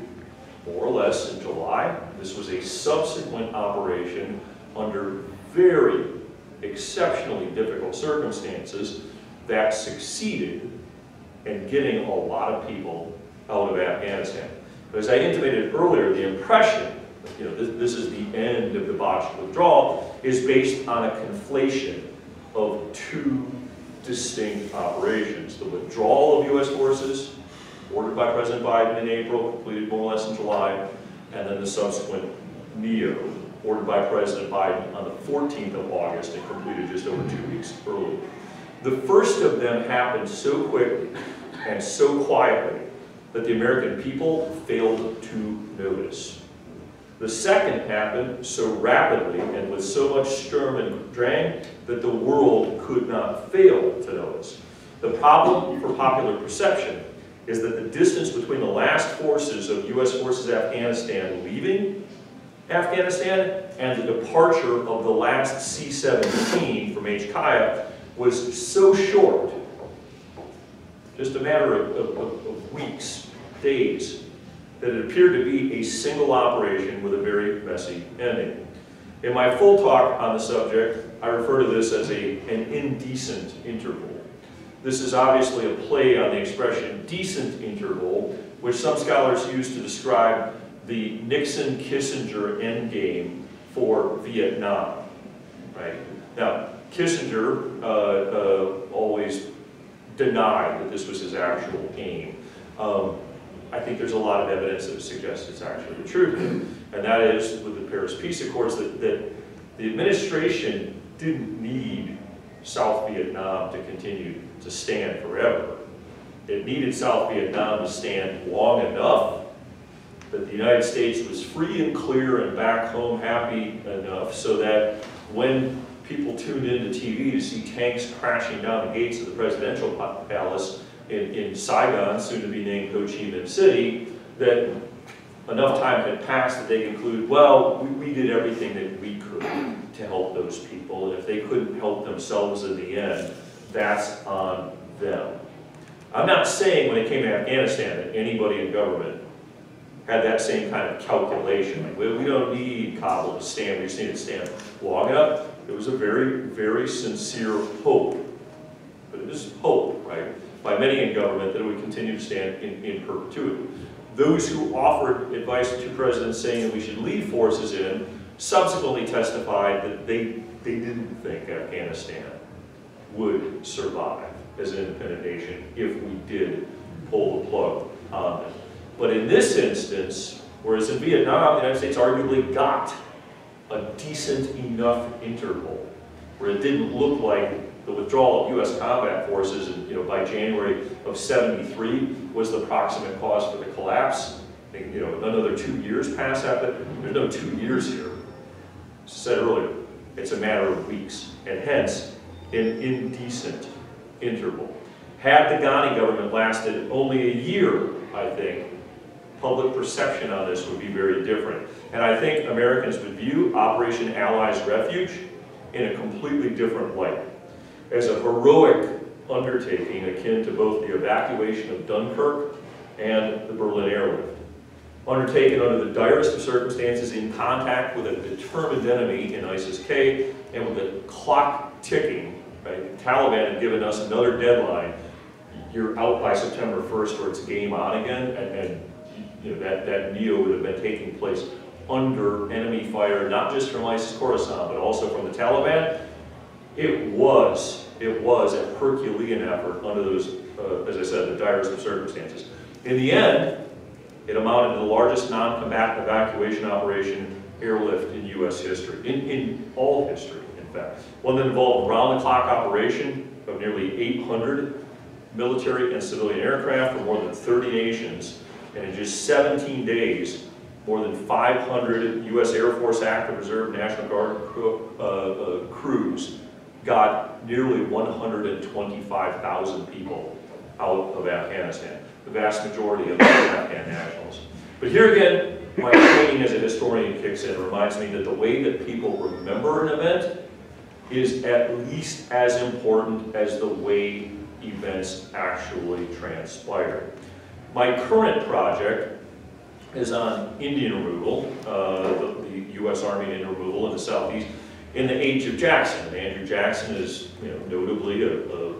more or less in July. This was a subsequent operation under very exceptionally difficult circumstances that succeeded in getting a lot of people out of Afghanistan. But as I intimated earlier, the impression that this is the end of the botched withdrawal is based on a conflation of two distinct operations. The withdrawal of U.S. forces, ordered by President Biden in April, completed more or less in July, and then the subsequent NEO, ordered by President Biden on the 14th of August and completed just over 2 weeks early. The first of them happened so quickly and so quietly that the American people failed to notice. The second happened so rapidly and with so much Sturm and Drang that the world could not fail to notice. The problem for popular perception is that the distance between the last forces of U.S. forces Afghanistan leaving Afghanistan and the departure of the last C-17 from HKIA was so short, just a matter of weeks, days, that it appeared to be a single operation with a very messy ending. In my full talk on the subject, I refer to this as an indecent interval. This is obviously a play on the expression decent interval, which some scholars use to describe the Nixon-Kissinger endgame for Vietnam. Right? Now, Kissinger always denied that this was his actual aim. I think there's a lot of evidence that suggests it's actually the truth, and that is with the Paris Peace Accords that the administration didn't need South Vietnam to continue to stand forever. It needed South Vietnam to stand long enough that the United States was free and clear and back home happy enough so that when people tuned into TV to see tanks crashing down the gates of the presidential palace in Saigon, soon to be named Ho Chi Minh City, that enough time had passed that they conclude, well, we did everything that we could to help those people, and if they couldn't help themselves in the end, that's on them. I'm not saying when it came to Afghanistan that anybody in government had that same kind of calculation. Like, we don't need Kabul to stand, we just need to stand long enough. It was a very, very sincere hope, but it is hope, right, by many in government that it would continue to stand in perpetuity. Those who offered advice to presidents saying that we should lead forces in subsequently testified that they didn't think Afghanistan would survive as an independent nation if we did pull the plug on them. But in this instance, whereas in Vietnam, the United States arguably got a decent enough interval where it didn't look like the withdrawal of U.S. combat forces by January of '73 was the proximate cause for the collapse. I think, another 2 years pass after. There's no 2 years here. As I said earlier, it's a matter of weeks, and hence an indecent interval. Had the Ghani government lasted only a year, I think, public perception on this would be very different. And I think Americans would view Operation Allies Refuge in a completely different light, as a heroic undertaking akin to both the evacuation of Dunkirk and the Berlin airlift. Undertaken under the direst of circumstances, in contact with a determined enemy in ISIS-K, and with the clock ticking, right? The Taliban had given us another deadline. You're out by September 1st or it's game on again, and that NEO would have been taking place under enemy fire, not just from ISIS-Khorasan, but also from the Taliban. It was a Herculean effort under those, as I said, the direst of circumstances. In the end, it amounted to the largest non-combatant evacuation operation airlift in U.S. history, in all history, in fact. One that involved round-the-clock operation of nearly 800 military and civilian aircraft from more than 30 nations, and in just 17 days, more than 500 U.S. Air Force active reserve National Guard crews got nearly 125,000 people out of Afghanistan, the vast majority of them Afghan nationals. But here again, my training as a historian kicks in and reminds me that the way that people remember an event is at least as important as the way events actually transpire. My current project is on Indian removal, the U.S. Army Indian removal in the Southeast in the age of Jackson. And Andrew Jackson is notably a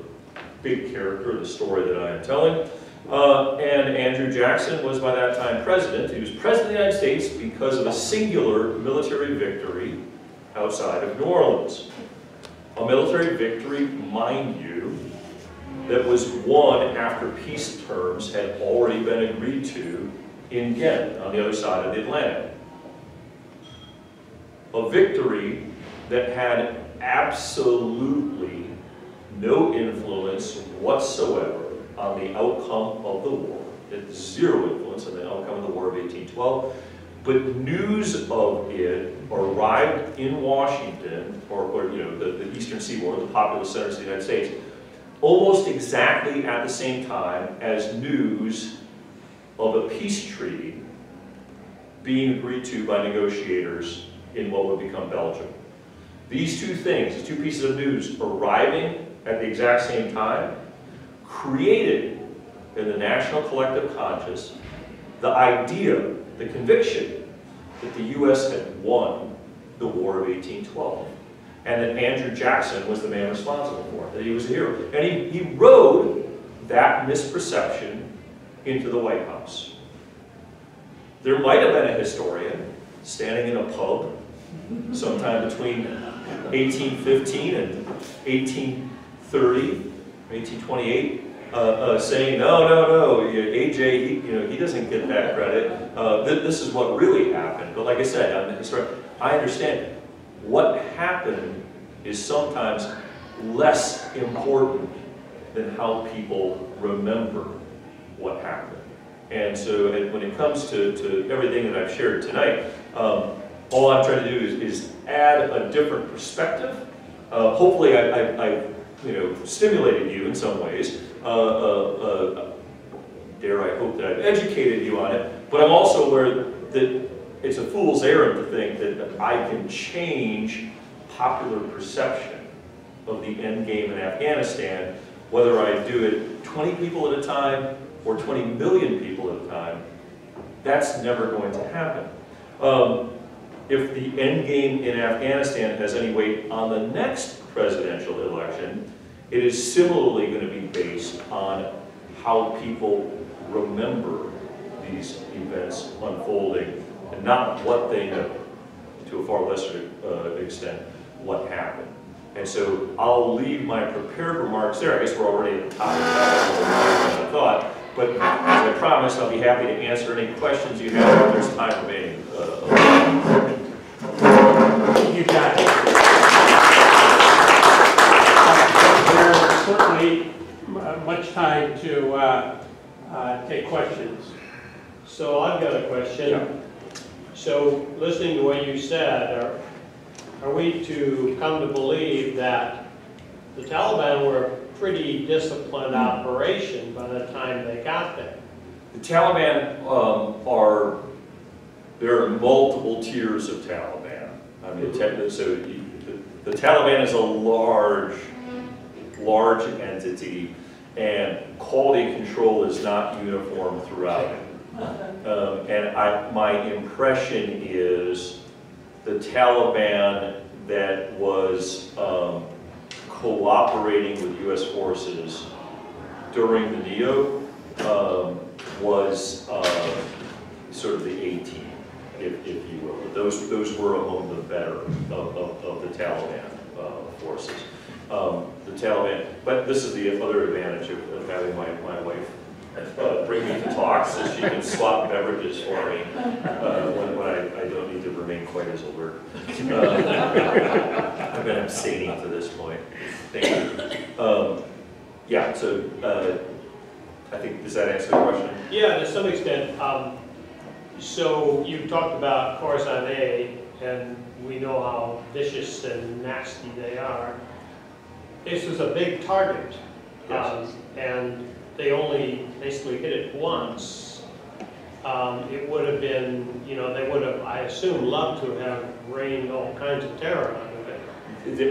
big character of the story that I am telling. And Andrew Jackson was by that time president. He was president of the United States because of a singular military victory outside of New Orleans. A military victory, mind you, that was won after peace terms had already been agreed to in Ghent, on the other side of the Atlantic. A victory that had absolutely no influence whatsoever on the outcome of the war. It had zero influence on the outcome of the War of 1812. But news of it arrived in Washington, or the Eastern Seaboard, the populous centers of the United States, almost exactly at the same time as news of a peace treaty being agreed to by negotiators in what would become Belgium. These two things, these two pieces of news arriving at the exact same time, created in the national collective conscious the idea, the conviction that the U.S. had won the War of 1812, and that Andrew Jackson was the man responsible for it, that he was a hero. And he rode that misperception into the White House. There might have been a historian standing in a pub sometime between 1815 and 1830, 1828, saying, no, AJ, he doesn't get that credit. This is what really happened. But like I said, I'm the historian. I understand. What happened is sometimes less important than how people remember what happened. And so when it comes to everything that I've shared tonight, all I'm trying to do is add a different perspective. Hopefully I've stimulated you in some ways. Dare I hope that I've educated you on it, but I'm also aware that it's a fool's errand to think that I can change popular perception of the end game in Afghanistan, whether I do it 20 people at a time or 20 million people at a time. That's never going to happen. If the end game in Afghanistan has any weight on the next presidential election, it is similarly going to be based on how people remember these events unfolding, and not what they know, to a far lesser extent, what happened. And so I'll leave my prepared remarks there. I guess we're already at the top of that thought, but as I promised, I'll be happy to answer any questions you have if there's time remaining. You got it. There's certainly much time to take questions. So I've got a question. Yeah. So listening to what you said, are we to come to believe that the Taliban were a pretty disciplined operation by the time they got there? The Taliban there are multiple tiers of Taliban. I mean, so the Taliban is a large entity, and quality control is not uniform throughout it. And my impression is the Taliban that was cooperating with U.S. forces during the NEO was sort of the A-team, if you will. Those were among the better of the Taliban forces. The Taliban, but this is the other advantage of having my wife bring me to talk, so she can swap beverages for me when I don't need to remain quite as alert. I've been abstaining to this point. Thank you. Yeah, so I think, does that answer the question? Yeah, to some extent. So you talked about Khorasan A, and we know how vicious and nasty they are. This was a big target, Yes. and they only basically hit it once. It would have been, they would have, I assume, loved to have rained all kinds of terror out of it.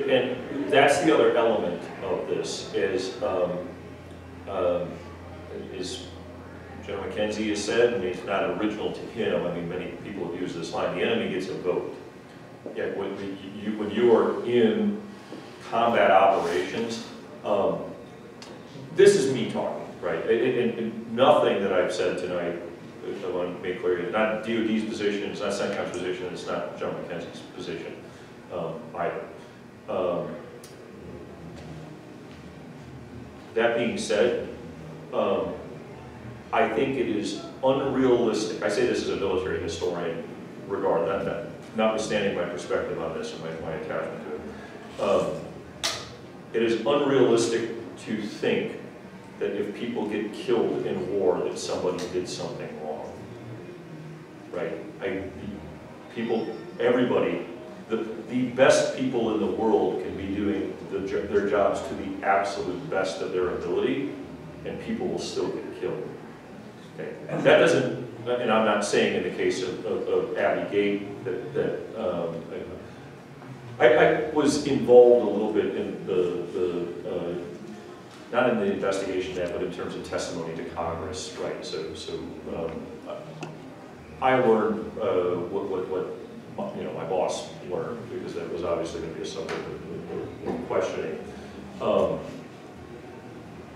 And that's the other element of this is General McKenzie has said, and it's not original to him, I mean, many people have used this line, the enemy gets a vote. Yeah, when you are in combat operations, this is me talking, right? And nothing that I've said tonight, I want to make clear, it's not DOD's position, it's not CENTCOM's position, it's not General McKenzie's position either. That being said, I think it is unrealistic. I say this as a military historian, notwithstanding my perspective on this and my attachment to it. It is unrealistic to think that if people get killed in war, that somebody did something wrong. Right? Everybody, the best people in the world can be doing their jobs to the absolute best of their ability, and people will still get killed. Okay. And that doesn't, and I'm not saying in the case of Abbey Gate that I was involved a little bit in not in the investigation of that, but in terms of testimony to Congress, right? So I learned what you know, my boss learned, because that was obviously going to be a subject of questioning.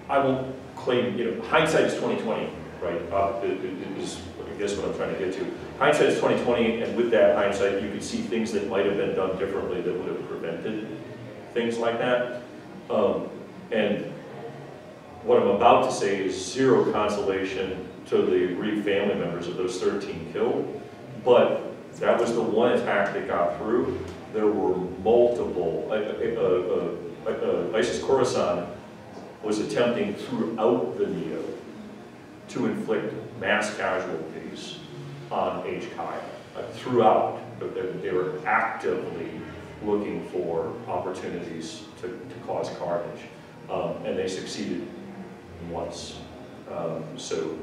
I won't claim, you know, hindsight is 20/20, right? It is, I guess, what I'm trying to get to. Hindsight is 20/20, and with that hindsight, you could see things that might have been done differently that would have prevented things like that. And what I'm about to say is zero consolation to the Reeve family members of those 13 killed, but that was the one attack that got through. There were multiple, ISIS Khorasan was attempting throughout the NEO to inflict mass casualties on HKIA, throughout. They were actively looking for opportunities to cause carnage, and they succeeded once. So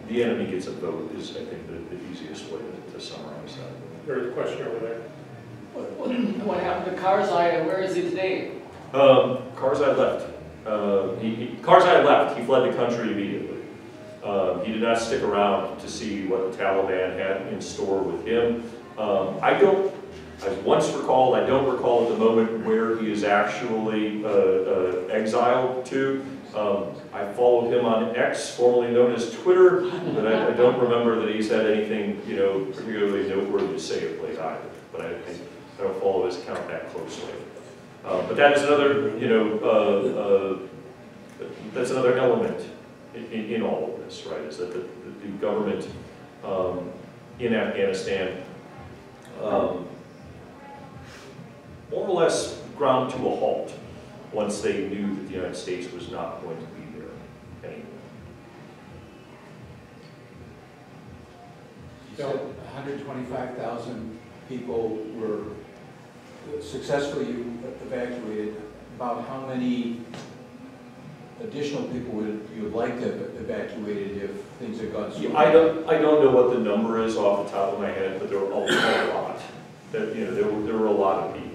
the enemy gets a vote is, I think, the easiest way to summarize that. There's a question over there. What happened to Karzai? Where is he today? Karzai left. Karzai left. He fled the country immediately. He did not stick around to see what the Taliban had in store with him. I once recalled, I don't recall at the moment where he is actually exiled to. I followed him on X, formerly known as Twitter, but I don't remember that he's had anything, you know, particularly noteworthy to say of late either. But I don't follow his account that closely. But that is another, you know, that's another element in all of this, right? Is that the government in Afghanistan more or less ground to a halt once they knew that the United States was not going to be there anymore. You said 125,000 people were successfully evacuated. About how many additional people would you have liked to have evacuated if things had gone smoothly? Yeah, I don't know what the number is off the top of my head, but there were a lot. That, you know, there were a lot of people.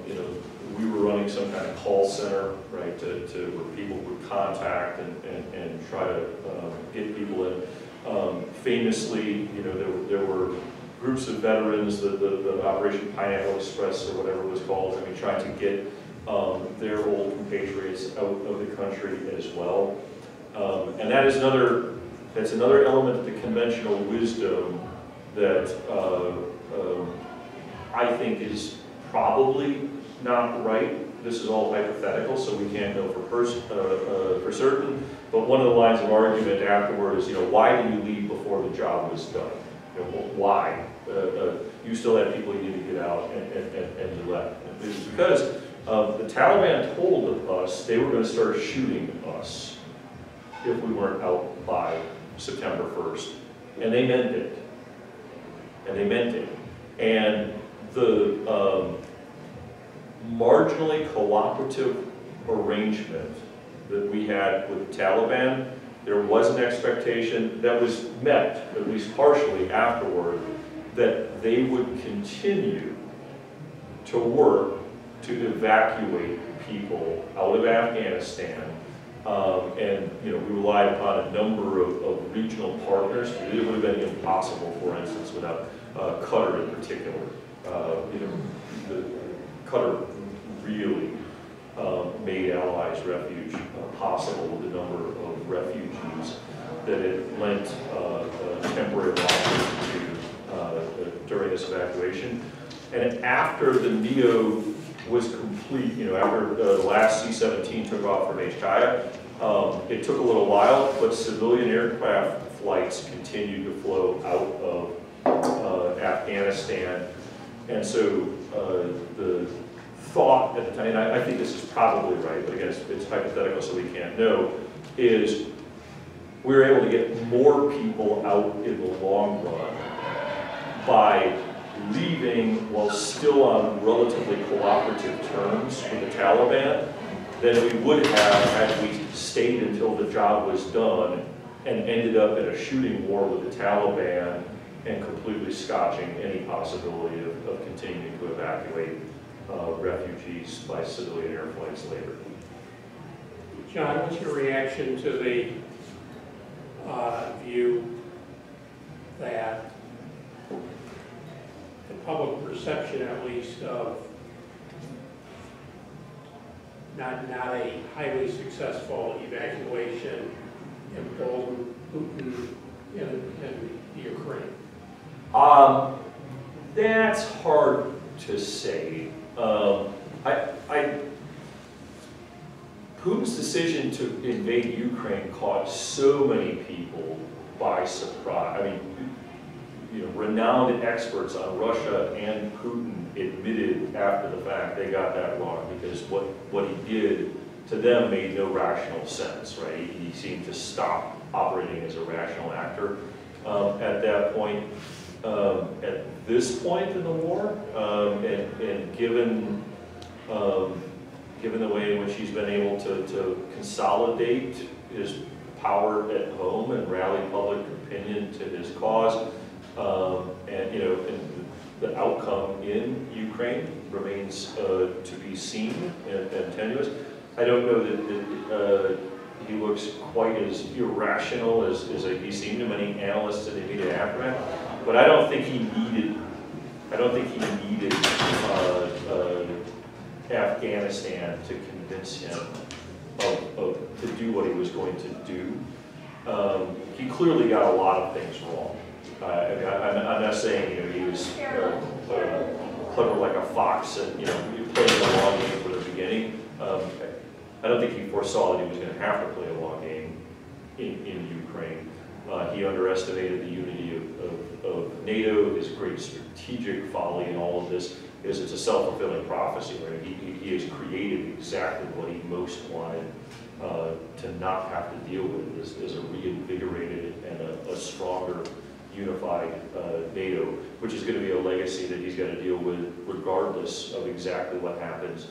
You know, we were running some kind of call center, right, where people would contact and try to get people in. Famously, you know, there were groups of veterans, the Operation Pineapple Express or whatever it was called, I mean, trying to get their old compatriots out of the country as well. And that's another element of the conventional wisdom that I think is probably not right. This is all hypothetical, so we can't know for certain. But one of the lines of argument afterward is, you know, why did you leave before the job was done? You know, why? You still had people you needed to get out, and you left. And it was because the Taliban told us they were going to start shooting us if we weren't out by September 1st. And they meant it. And they meant it. And the marginally cooperative arrangement that we had with the Taliban, there was an expectation that was met, at least partially afterward, that they would continue to work to evacuate people out of Afghanistan. And you know, we relied upon a number of regional partners. It would have been impossible, for instance, without Qatar in particular. You know, Qatar really made Allies refuge possible with the number of refugees that it lent temporary lodging to during this evacuation. And after the NEO was complete, you know, after the last C-17 took off from HKIA, it took a little while, but civilian aircraft flights continued to flow out of Afghanistan. And so the thought at the time, and I think this is probably right, but again, it's hypothetical, so we can't know, is we were able to get more people out in the long run by leaving while still on relatively cooperative terms with the Taliban than we would have had we stayed until the job was done and ended up in a shooting war with the Taliban and completely scotching any possibility of continuing to evacuate refugees by civilian air flights later. John, what's your reaction to the view that the public perception, at least, of not a highly successful evacuation emboldened Putin in the Ukraine? That's hard to say. Putin's decision to invade Ukraine caught so many people by surprise. I mean, renowned experts on Russia and Putin admitted after the fact they got that wrong, because what he did to them made no rational sense, right? He seemed to stop operating as a rational actor at that point. At this point in the war, and given the way in which he's been able to consolidate his power at home and rally public opinion to his cause, and the outcome in Ukraine remains to be seen and tenuous. I don't know that he looks quite as irrational as he seemed to many analysts in the immediate aftermath, but I don't think he needed Afghanistan to convince him to do what he was going to do. He clearly got a lot of things wrong. I'm not saying he was clever like a fox and playing the long game from the beginning. I don't think he foresaw that he was going to have to play a long game in Ukraine. He underestimated the unity of NATO, his great strategic folly in all of this. It's a self-fulfilling prophecy, right? He has created exactly what he most wanted to not have to deal with, is a reinvigorated and a stronger, unified NATO, which is going to be a legacy that he's got to deal with regardless of exactly what happens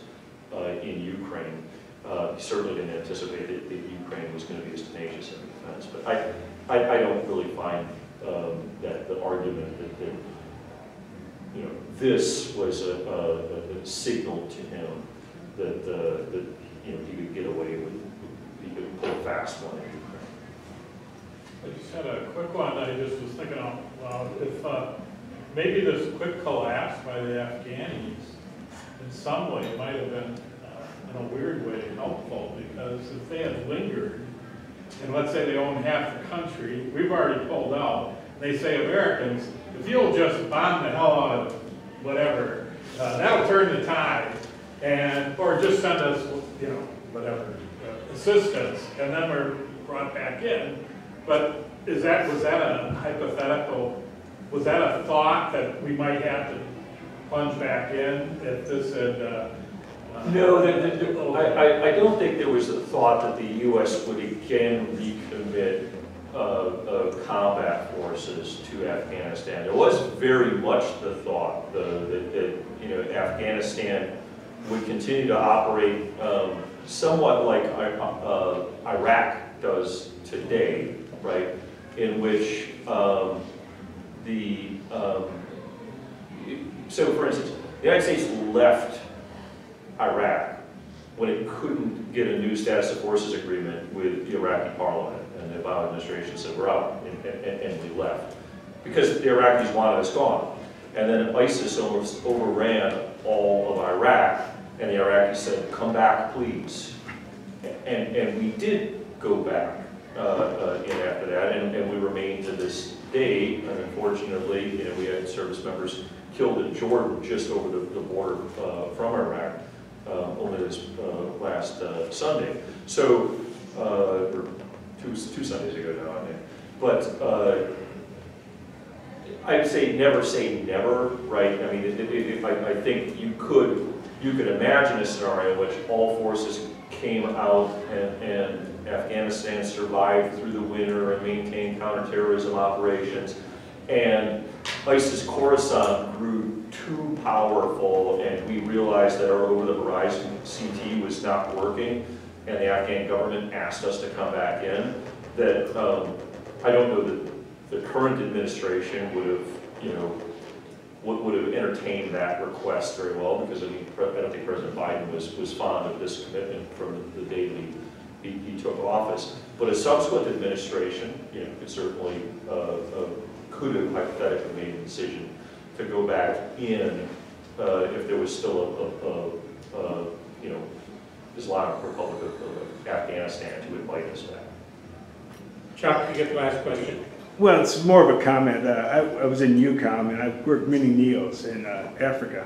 in Ukraine. He certainly didn't anticipate that Ukraine was going to be as tenacious in defense, but I don't really find that the argument that this was a signal to him that he could get away with, he could pull a fast one in Ukraine. I just had a quick one. I just was thinking out loud. If maybe this quick collapse by the Afghanis in some way might have been, in a weird way, helpful, because if they had lingered, and let's say they own half the country, we've already pulled out, they say, Americans, if you'll just bomb the hell out of whatever, that'll turn the tide, or just send us, whatever, assistance, and then we're brought back in. But was that a hypothetical? Was that a thought that we might have to plunge back in if this had? No, I don't think there was a thought that the U.S. would again recommit combat forces to Afghanistan. There was very much the thought that Afghanistan would continue to operate somewhat like Iraq does today, right? In which so for instance, the United States left Iraq when it couldn't get a new status of forces agreement with the Iraqi parliament, and the Obama administration said we're out, and we left because the Iraqis wanted us gone. And then ISIS almost overran all of Iraq, and the Iraqis said, "Come back, please." And we did go back in after that, and we remain to this day. And unfortunately, we had service members killed in Jordan, just over the border from Iraq, only this last Sunday. So, or two Sundays ago now, I think. But I'd say never, right? I mean, I think you could imagine a scenario in which all forces came out and Afghanistan survived through the winter and maintained counterterrorism operations, and ISIS Khorasan grew too powerful, and we realized that our over-the-horizon CT was not working, and the Afghan government asked us to come back in. That I don't know that the current administration would have entertained that request very well, because I don't think President Biden was fond of this commitment from the day that he took office. But a subsequent administration, could certainly could have hypothetically made a decision to go back in if there was still you know, Islamic Republic of Afghanistan to invite us back. Chuck, you get the last question. Well, it's more of a comment. I was in UCOM and I worked many NEOs in Africa.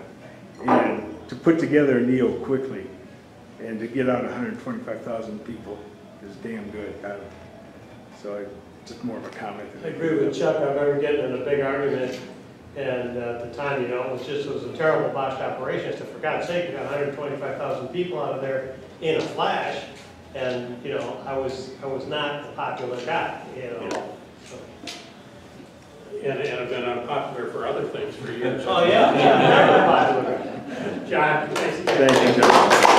And to put together a NEO quickly and to get out 125,000 people is damn good. So just more of a comment. I agree with Chuck. I remember getting in a big argument, and at the time, you know, it was a terrible botched operation. So for God's sake, you got 125,000 people out of there in a flash, and you know, I was not a popular guy, you know. So. And have been unpopular for other things for years. Oh yeah, never a popular guy. John, thanks. Thank you, John.